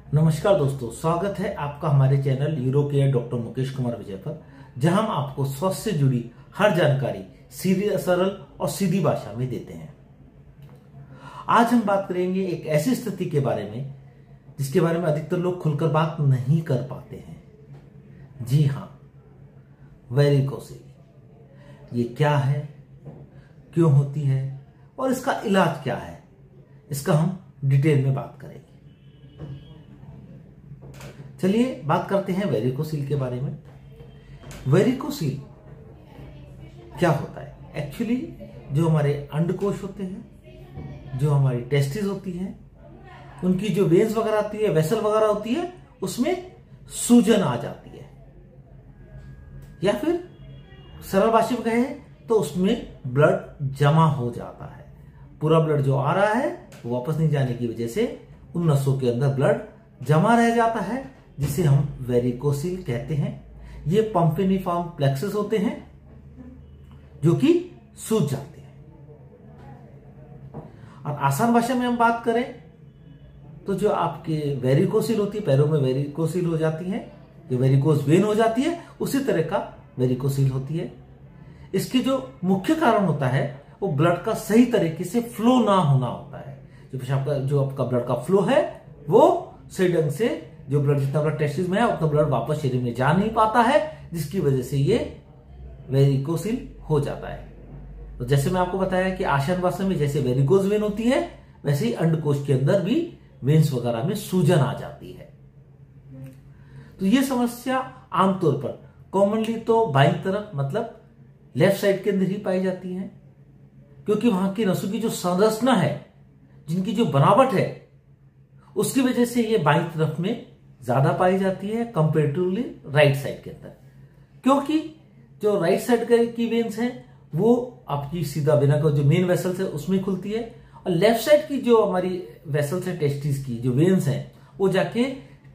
नमस्कार दोस्तों, स्वागत है आपका हमारे channel Euro care doctor Mukesh Kumar Vijay पर, जहां हम आपको स्वास्थ्य से जुड़ी हर जानकारी सीधी, सरल और सीधी भाषा में देते हैं। आज हम बात करेंगे एक ऐसी स्थिति के बारे में जिसके बारे में अधिकतर लोग खुलकर बात नहीं कर पाते हैं। जी हाँ, वेरिकोसिल। ये क्या है, क्यों होती है और इसका इलाज क्या है, इसका हम डिटेल में बात करेंगे। चलिए बात करते हैं वेरिकोसिल के बारे में। वेरिकोसिल क्या होता है? एक्चुअली जो हमारे अंडकोश होते हैं, जो हमारी टेस्टिस होती हैं, उनकी जो वेन्स वगैरह आती है, वेसल वगैरह होती है, उसमें सूजन आ जाती है, या फिर सरल भाषा में कहें तो उसमें ब्लड जमा हो जाता है। पूरा ब्लड जो आ रहा है वो वापस नहीं जाने की वजह से उन नसों के अंदर ब्लड जमा रह जाता है, जिसे हम वेरिकोसिल कहते हैं। ये पंपिनिफॉर्म प्लेक्सस होते हैं जो कि सूज जाते हैं। और आसान भाषा में हम बात करें तो जो आपके वेरिकोसिल होती है, पैरों में वेरिकोसिल हो जाती है, जो वेरिकोस वेन हो जाती है, उसी तरह का वेरिकोसिल होती है। इसके जो मुख्य कारण होता है वो ब्लड का सही तरीके से फ्लो ना होना होता है। जो आपका ब्लड का फ्लो है वो सही ढंग से, जो ब्लड जितना ब्लड टेस्टिस में है उतना ब्लड वापस शरीर में जा नहीं पाता है, जिसकी वजह से ये वेरिकोसिल हो जाता है। तो जैसे मैं आपको बताया कि आसान भाषा में जैसे वेरिकोस वेन होती है, वैसे ही अंडकोश के अंदर भी वेन्स वगैरह में सूजन आ जाती है। तो ये समस्या आमतौर पर कॉमनली तो बाईं तरफ, मतलब लेफ्ट साइड के अंदर ही पाई जाती है, क्योंकि वहां की नसों की जो संरचना है, जिनकी जो बनावट है, उसकी वजह से ये बाईं तरफ में ज्यादा पाई जाती है कंपेरेटिवली राइट साइड के अंदर। क्योंकि जो राइट साइड की वेन्स हैं वो आपकी सीधा वेना का जो मेन वेसल्स है उसमें खुलती है, और लेफ्ट साइड की जो हमारी वेसल्स है टेस्टिस की, जो वेन्स हैं, वो जाके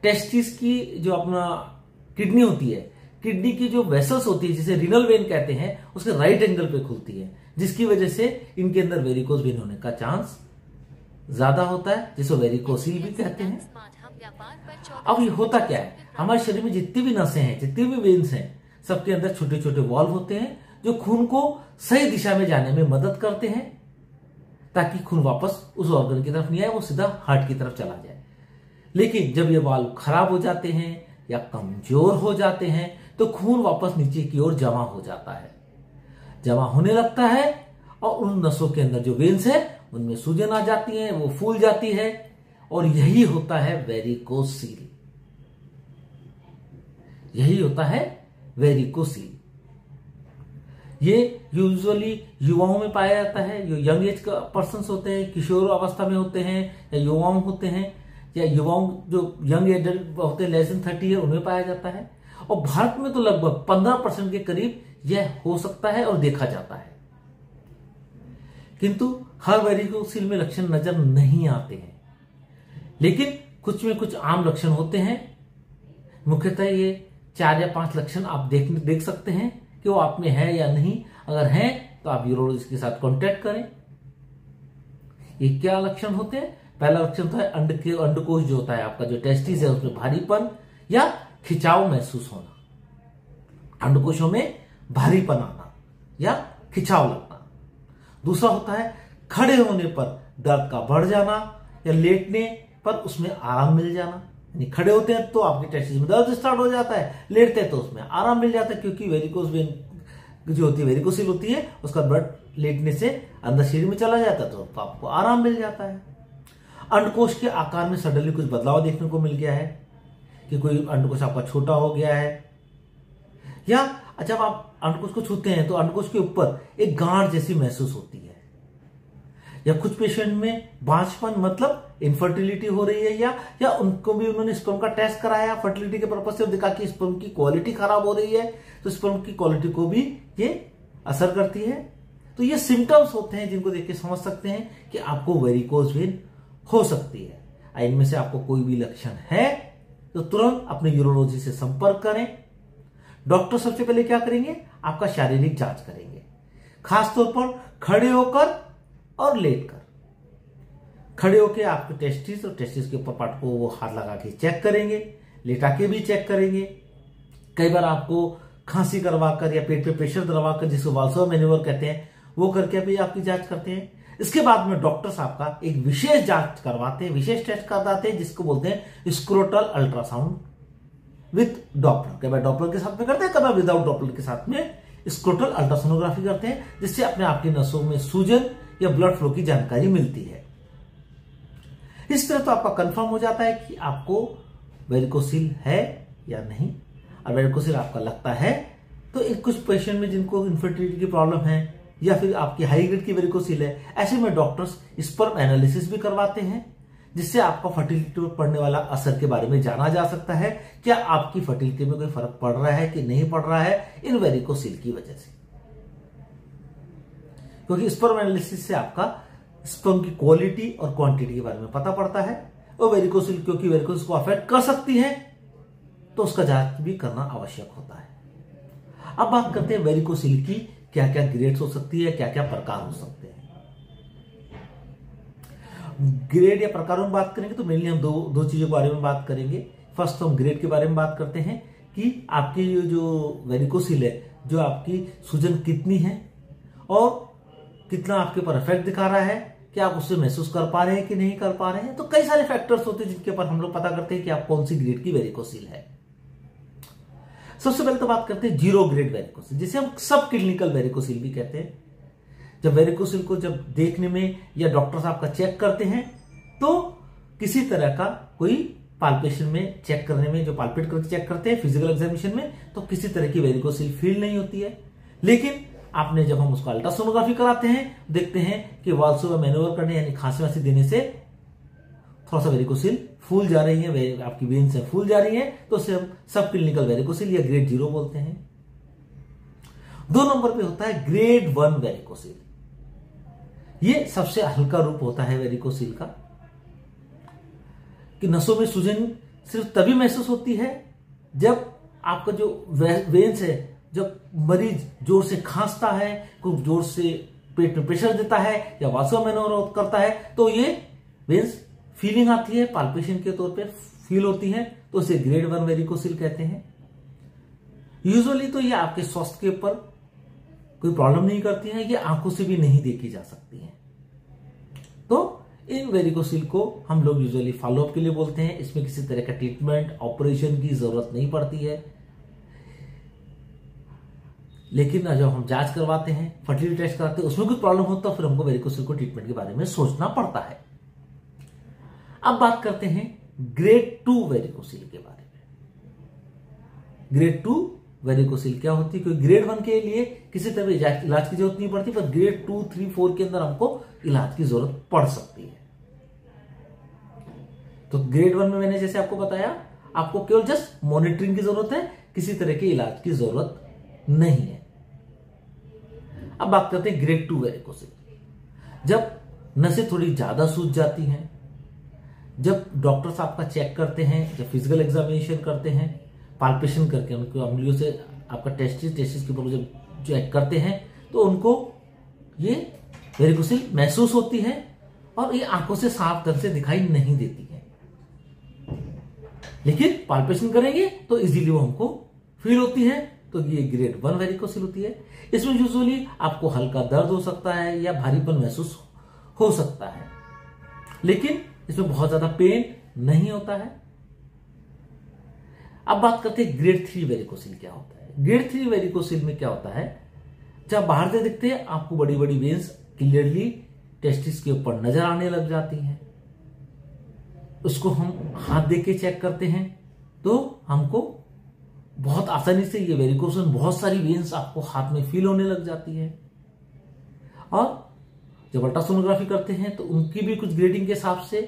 टेस्टिस की जो अपना किडनी होती है, किडनी की जो वेसल्स होती है, जिसे रीनल वेन कहते हैं, उसके राइट एंगल पे खुलती है, जिसकी वजह से इनके अंदर वेरिकोस वेन होने का चांस ज्यादा होता है, जिसे वेरिकोसिल भी कहते हैं। अब ये होता क्या है, हमारे शरीर में जितनी भी नसें हैं, जितनी भी वेन्स हैं, सबके अंदर छोटे छोटे वॉल्व होते हैं जो खून को सही दिशा में जाने में मदद करते हैं, ताकि खून वापस उस ऑर्गन की तरफ नहीं आए, वो सीधा हार्ट की तरफ चला जाए। लेकिन जब ये वाल्व खराब हो जाते हैं या कमजोर हो जाते हैं तो खून वापस नीचे की ओर जमा हो जाता है, जमा होने लगता है, और उन नसों के अंदर जो वेन्स है उनमें सूजन आ जाती है, वो फूल जाती है, और यही होता है वेरिकोसिल। यही होता है वेरिकोसिल। ये यूजुअली युवाओं में पाया जाता है, जो यंग एज का पर्सन होते हैं, किशोर अवस्था में होते हैं, या युवाओं होते हैं, या युवाओं जो यंग एडल्ट होते हैं, लेस देन 30 ईयर, उनमें पाया जाता है। और भारत में तो लगभग 15% के करीब यह हो सकता है और देखा जाता है। किंतु हर वेरिकोसिल में लक्षण नजर नहीं आते हैं, लेकिन कुछ में कुछ आम लक्षण होते हैं। मुख्यतः ये 4 या 5 लक्षण आप देख सकते हैं कि वो आप में है या नहीं। अगर है तो आप यूरोलॉजिस्ट के साथ कांटेक्ट करें। ये क्या लक्षण होते हैं? पहला लक्षण तो है अंडकोश जो होता है आपका, जो टेस्टिस है, उसमें भारीपन या खिंचाव महसूस होना, अंडकोशों में भारीपन आना या खिंचाव लगना। दूसरा होता है खड़े होने पर दर्द का बढ़ जाना, या लेटने पर उसमें आराम मिल जाना। यानी खड़े होते हैं तो आपके टेस्टिस में दर्द स्टार्ट हो जाता है, लेटते हैं तो उसमें आराम मिल जाता है, क्योंकि वेरिकोस वेन जो होती है, वेरिकोसिल होती है, उसका ब्लड लेटने से अंदर शरीर में चला जाता है, तो आपको आराम मिल जाता है। अंडकोश के आकार में सडनली कुछ बदलाव देखने को मिल गया है, कि कोई अंडकोश आपका छोटा हो गया है, या जब आप अंडकोश को छूते हैं तो अंडकोश के ऊपर एक गांठ जैसी महसूस होती है, या कुछ पेशेंट में बांझपन, मतलब इनफर्टिलिटी हो रही है, या उनको भी उन्होंने स्पर्म का टेस्ट कराया फर्टिलिटी के पर्पज से, देखा कि स्पर्म की क्वालिटी खराब हो रही है, तो स्पर्म की क्वालिटी को भी ये असर करती है। तो ये सिम्टम्स होते हैं जिनको देख के समझ सकते हैं कि आपको वेरिकोस वेन हो सकती है। इनमें से आपको कोई भी लक्षण है तो तुरंत अपने यूरोलॉजी से संपर्क करें। डॉक्टर सबसे पहले क्या करेंगे? आपका शारीरिक जांच करेंगे, खासतौर पर खड़े होकर और लेटकर। खड़े होके आपके टेस्टिस और टेस्टिस के ऊपर पार्ट को वो हाथ लगा के चेक करेंगे, लेटा के भी चेक करेंगे। कई बार आपको खांसी करवाकर या पेट पे प्रेशर दबाकर, जिसको वाल्सोवा मैन्यूवर कहते हैं, वो करके भी आपकी जांच करते हैं। इसके बाद में डॉक्टर्स आपका एक विशेष जांच करवाते हैं, विशेष टेस्ट करवाते हैं, जिसको बोलते हैं स्क्रोटल अल्ट्रासाउंड विद डॉपलर। कई बार डॉपलर के साथ में करते हैं, कई बार विदाउट डॉपलर के साथ में स्क्रोटल अल्ट्रासोनोग्राफी करते हैं, जिससे अपने आपकी नसों में सूजन या ब्लड फ्लो की जानकारी मिलती है। इस तरह तो आपका कंफर्म हो जाता है कि आपको वेरिकोसिल है या नहीं। और वेरिकोसिल आपका लगता है तो कुछ पेशेंट में जिनको इनफर्टिलिटी की प्रॉब्लम है या फिर आपकी हाई ग्रेड की वेरिकोसिल है, ऐसे में डॉक्टर्स स्पर्म एनालिसिस भी करवाते हैं, जिससे आपका फर्टिलिटी पर पड़ने वाला असर के बारे में जाना जा सकता है। क्या आपकी फर्टिलिटी में कोई फर्क पड़ रहा है कि नहीं पड़ रहा है इन वेरिकोसिल की वजह से, क्योंकि स्पर्म एनालिसिस से आपका स्पर्म की क्वालिटी और क्वांटिटी के बारे में पता पड़ता है। और वेरिकोसिल क्योंकि वेरिकोसिल को अफेक्ट कर सकती है, तो उसका जांच भी करना आवश्यक होता है। अब बात करते हैं वेरिकोसिल की क्या क्या ग्रेड्स हो सकती है, क्या क्या प्रकार हो सकते हैं। ग्रेड या प्रकारों में बात करेंगे तो मेनली हम दो चीजों के बारे में बात करेंगे। फर्स्ट तो हम ग्रेड के बारे में बात करते हैं कि आपकी जो वेरिकोसिल है, जो आपकी सूजन कितनी है और कितना आपके ऊपर इफेक्ट दिखा रहा है, क्या आप उससे महसूस कर पा रहे हैं कि नहीं कर पा रहे हैं। तो कई सारे फैक्टर्स होते हैं जिनके ऊपर हम लोग पता करते हैं कि आप कौन सी ग्रेड की वेरिकोसिल है। सबसे पहले तो बात करते हैं 0 ग्रेड वेरिकोसिल, जिसे हम सब क्लिनिकल वेरिकोसिल भी कहते हैं। जब वेरिकोसिल को जब देखने में या डॉक्टर साहब का चेक करते हैं तो किसी तरह का कोई पाल्पेशन में चेक करने में, जो पाल्पेट करके चेक करते हैं फिजिकल एग्जामिनेशन में, तो किसी तरह की वेरिकोसिल फील नहीं होती है। लेकिन आपने जब हम उसको अल्ट्रासोनोग्राफी कराते हैं, देखते हैं कि वाल्सोवा मैन्यूवर करने यानी खांसी वांसी देने से थोड़ा सा वेरिकोसिल फूल जा रही है, आपकी वेन्स से फूल जा रही है, तो उसे हम सब क्लिनिकल वेरिकोसिल या ग्रेड 0 बोलते हैं। 2 नंबर पे होता है ग्रेड 1 वेरिकोसिल। ये सबसे हल्का रूप होता है वेरिकोसिल का, कि नसों में सूजन सिर्फ तभी महसूस होती है जब आपका जो वेन्स है, जब मरीज जोर से खांसता है, खूब जोर से पेट में प्रेशर देता है या वाल्सोवा मैन्यूवर करता है, तो ये वेन्स फीलिंग आती है, पाल्पेशन के तौर पे फील होती है, तो इसे ग्रेड 1 वेरिकोसिल कहते हैं। यूजुअली तो ये आपके स्वास्थ्य के ऊपर कोई प्रॉब्लम नहीं करती है, ये आंखों से भी नहीं देखी जा सकती है। तो इन वेरिकोसिल को हम लोग यूजुअली फॉलोअप के लिए बोलते हैं। इसमें किसी तरह का ट्रीटमेंट, ऑपरेशन की जरूरत नहीं पड़ती है। लेकिन जब हम जांच करवाते हैं, फर्टिलिटी टेस्ट कराते हैं, उसमें कोई प्रॉब्लम हो तो फिर हमको वेरिकोसिल को ट्रीटमेंट के बारे में सोचना पड़ता है। अब बात करते हैं ग्रेड 2 वेरिकोसिल के बारे में। ग्रेड 2 वेरिकोसिल क्या होती है, क्योंकि ग्रेड 1 के लिए किसी तरह इलाज की जरूरत नहीं पड़ती, पर ग्रेड 2, 3, 4 के अंदर हमको इलाज की जरूरत पड़ सकती है। तो ग्रेड 1 में मैंने जैसे आपको बताया, आपको केवल जस्ट मॉनिटरिंग की जरूरत है, किसी तरह के इलाज की जरूरत नहीं है। अब बात करते हैं ग्रेड 2 वेरिकोसिल। जब नसें थोड़ी ज्यादा सूज जाती हैं, जब डॉक्टर्स आपका चेक करते हैं, जब फिजिकल एग्जामिनेशन करते हैं, पाल्पेशन करके उनको अंगुलियों से आपका टेस्टिस के ऊपर जब चेक करते हैं, तो उनको ये वेरिकोसिल महसूस होती है और ये आंखों से साफ ढंग से दिखाई नहीं देती है। लेकिन पाल्पेशन करेंगे तो इजीली वो हमको फील होती है, तो ये ग्रेड 1 वेरिकोसिल होती है। इसमें यूजुअली आपको हल्का दर्द हो सकता है या भारीपन महसूस हो सकता है, लेकिन इसमें बहुत ज्यादा पेन नहीं होता है। अब बात करते हैं ग्रेड 3 वेरिकोसिल क्या होता है। ग्रेड 3 वेरिकोसिल में क्या होता है, जब बाहर से दिखते हैं आपको बड़ी बड़ी वेन्स क्लियरली टेस्टिस के ऊपर नजर आने लग जाती हैं। उसको हम हाथ दे के चेक करते हैं तो हमको बहुत आसानी से ये वेरिकोसिल, बहुत सारी वेन्स आपको हाथ में फील होने लग जाती है। और जब अल्ट्रासोनोग्राफी करते हैं तो उनकी भी कुछ ग्रेडिंग के हिसाब से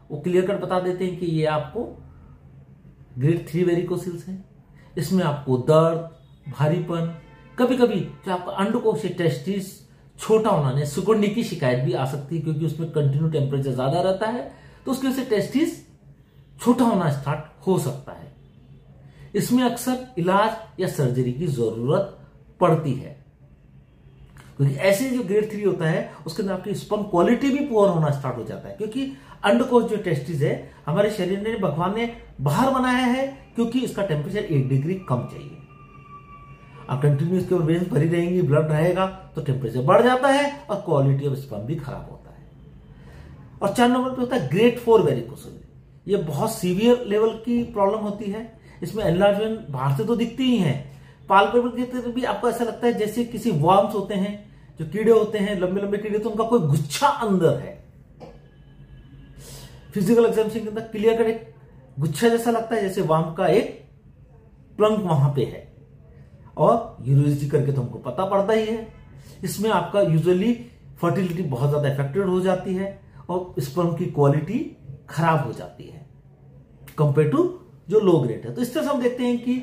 वो क्लियर कट बता देते हैं कि ये आपको ग्रेड 3 वेरिकोसिल्स है। इसमें आपको दर्द, भारीपन, कभी कभी जो आपका अंडकोश से टेस्टिस छोटा होना, सिकुड़ने की शिकायत भी आ सकती है, क्योंकि उसमें कंटिन्यू टेम्परेचर ज्यादा रहता है, तो उसकी वजह से टेस्टिस छोटा होना स्टार्ट हो सकता है। इसमें अक्सर इलाज या सर्जरी की जरूरत पड़ती है, क्योंकि ऐसे जो ग्रेड 3 होता है उसके अंदर आपकी स्पर्म क्वालिटी भी पुअर होना स्टार्ट हो जाता है, क्योंकि अंडकोश जो टेस्टिस है हमारे शरीर ने भगवान ने बाहर बनाया है, क्योंकि इसका टेम्परेचर 1 डिग्री कम चाहिए। आप कंटिन्यू इसके वेन्स भरी रहेंगी, ब्लड रहेगा तो टेम्परेचर बढ़ जाता है और क्वालिटी ऑफ स्पर्म भी खराब होता है। और 4 नंबर पे होता है ग्रेड 4 वेरिकोसिल। ये बहुत सीवियर लेवल की प्रॉब्लम होती है। इसमें एनलार्जमेंट बाहर से तो दिखती ही है, पाल्पेबल के तरफ भी आपको ऐसा लगता है जैसे किसी वर्म्स होते हैं, जो कीड़े होते हैं लंबे लंबे कीड़े, तो उनका कोई गुच्छा अंदर है। फिजिकल एग्जामिनेशन के अंदर क्लियर कट एक गुच्छा जैसा लगता है, जैसे वर्म का एक प्लंक वहां पे है। और यूरोलॉजी करके तो हमको पता पड़ता ही है। इसमें आपका यूजुअली फर्टिलिटी बहुत ज्यादा इफेक्टेड हो जाती है और स्पर्म की क्वालिटी खराब हो जाती है कंपेयर टू जो लो ग्रेड है। तो इस तरह से हम देखते हैं कि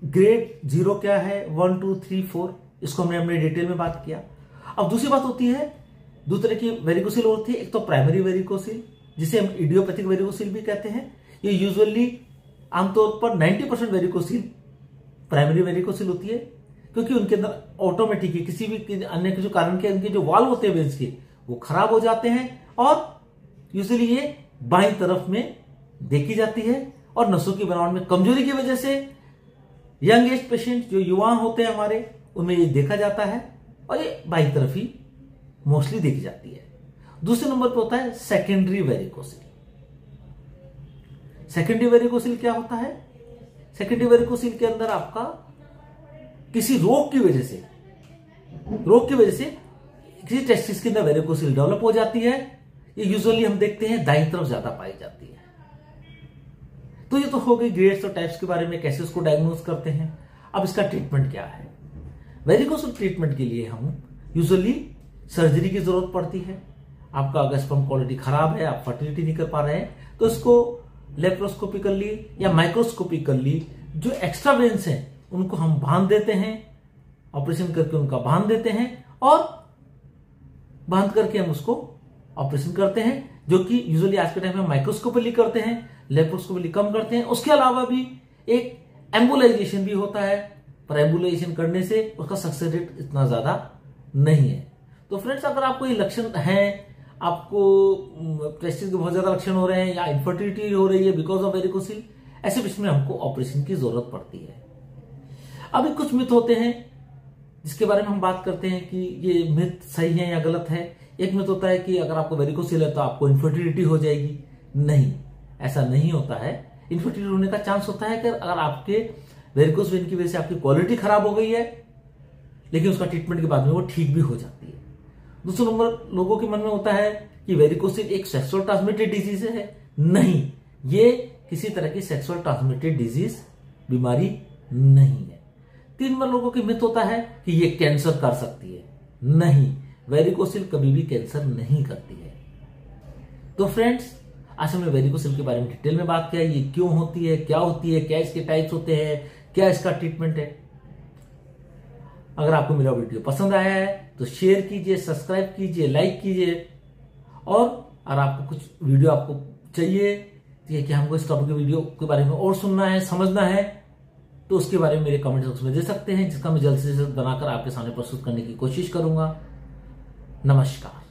ग्रेड 0 क्या है, 1, 2, 3, 4, इसको हमने डिटेल में बात किया। अब दूसरी बात होती है, दो तरह की वेरिकोसिल होती है। एक तो प्राइमरी वेरिकोसिल, जिसे हम इडियोपैथिक वेरिकोसिल भी कहते हैं। ये यूजुअली आमतौर पर 90% वेरिकोसिल प्राइमरी वेरिकोसिल होती है, क्योंकि उनके अंदर ऑटोमेटिक किसी भी अन्य के जो कारण के उनके जो वाल्व होते हैं वेन्स के वो खराब हो जाते हैं और यूजुअली ये बाईं तरफ में देखी जाती है। और नसों की बनावट में कमजोरी की वजह से यंग एज पेशेंट जो युवा होते हैं हमारे, उनमें ये देखा जाता है और ये बाईं तरफ ही मोस्टली देखी जाती है। दूसरे नंबर पर होता है सेकेंडरी वेरिकोसिल। सेकेंडरी वेरिकोसिल क्या होता है? सेकेंडरी वेरिकोसिल के अंदर आपका किसी रोग की वजह से किसी टेस्टिस के अंदर वेरिकोसिल डेवलप हो जाती है। ये यूजुअली हम देखते हैं दाईं तरफ ज्यादा पाई जाती है। तो ये तो हो गई ग्रेड्स और टाइप्स के बारे में, कैसे उसको डायग्नोज करते हैं। अब इसका ट्रीटमेंट क्या है? वेरिकोसिल ट्रीटमेंट के लिए हम यूजुअली सर्जरी की जरूरत पड़ती है। आपका अगर स्पर्म क्वालिटी खराब है, आप फर्टिलिटी नहीं कर पा रहे हैं, तो इसको लेप्रोस्कोपिकली या माइक्रोस्कोपिकली जो एक्स्ट्रा वेन्स हैं उनको हम बांध देते हैं, ऑपरेशन करके उनका बांध देते हैं और बांध करके हम उसको ऑपरेशन करते हैं, जो कि यूजुअली आज के टाइम में माइक्रोस्कोपिकली करते हैं, लेप्रोस्कोपिकली कम करते हैं। उसके अलावा भी एक एम्बुलाइजेशन भी होता है, पर एम्बुलाइजेशन करने से उसका सक्सेस रेट इतना ज्यादा नहीं है। तो फ्रेंड्स, अगर आपको ये लक्षण है, आपको टेस्टिस के बहुत ज्यादा लक्षण हो रहे हैं या इनफर्टिलिटी हो रही है बिकॉज ऑफ वेरिकोसिल, ऐसे बीच में हमको ऑपरेशन की जरूरत पड़ती है। अभी कुछ मिथ होते हैं जिसके बारे में हम बात करते हैं कि ये मिथ सही है या गलत है। एक मिथ होता है कि अगर आपको वेरिकोसिल है तो आपको इनफर्टिलिटी हो जाएगी। नहीं, ऐसा नहीं होता है। इनफर्टिलिटी होने का चांस होता है कि अगर आपके वेरिकोस वेन की वजह से आपकी क्वालिटी खराब हो गई है, लेकिन उसका ट्रीटमेंट के बाद में वो ठीक भी हो जाती है। दूसरा नंबर, लोगों के मन में होता है कि वेरिकोसिल एक सेक्सुअल ट्रांसमिटेड डिजीज है। नहीं, ये किसी तरह की सेक्सुअल ट्रांसमिटेड डिजीज बीमारी नहीं है। 3 नंबर, लोगों की मिथ होता है कि ये कैंसर कर सकती है। नहीं, वेरिकोसिल कभी भी कैंसर नहीं करती है। तो फ्रेंड्स, आज हमने वेरिकोसिल के बारे में डिटेल में बात किया। ये क्यों होती है, क्या होती है, क्या इसके टाइप्स होते हैं, क्या इसका ट्रीटमेंट है। अगर आपको मेरा वीडियो पसंद आया है तो शेयर कीजिए, सब्सक्राइब कीजिए, लाइक कीजिए। और अगर आपको कुछ वीडियो आपको चाहिए कि हमको इस टॉपिक के वीडियो के बारे में और सुनना है, समझना है, तो उसके बारे में मेरे कमेंट बॉक्स में दे सकते हैं, जिसका मैं जल्द से जल्द बनाकर आपके सामने प्रस्तुत करने की कोशिश करूंगा। नमस्कार।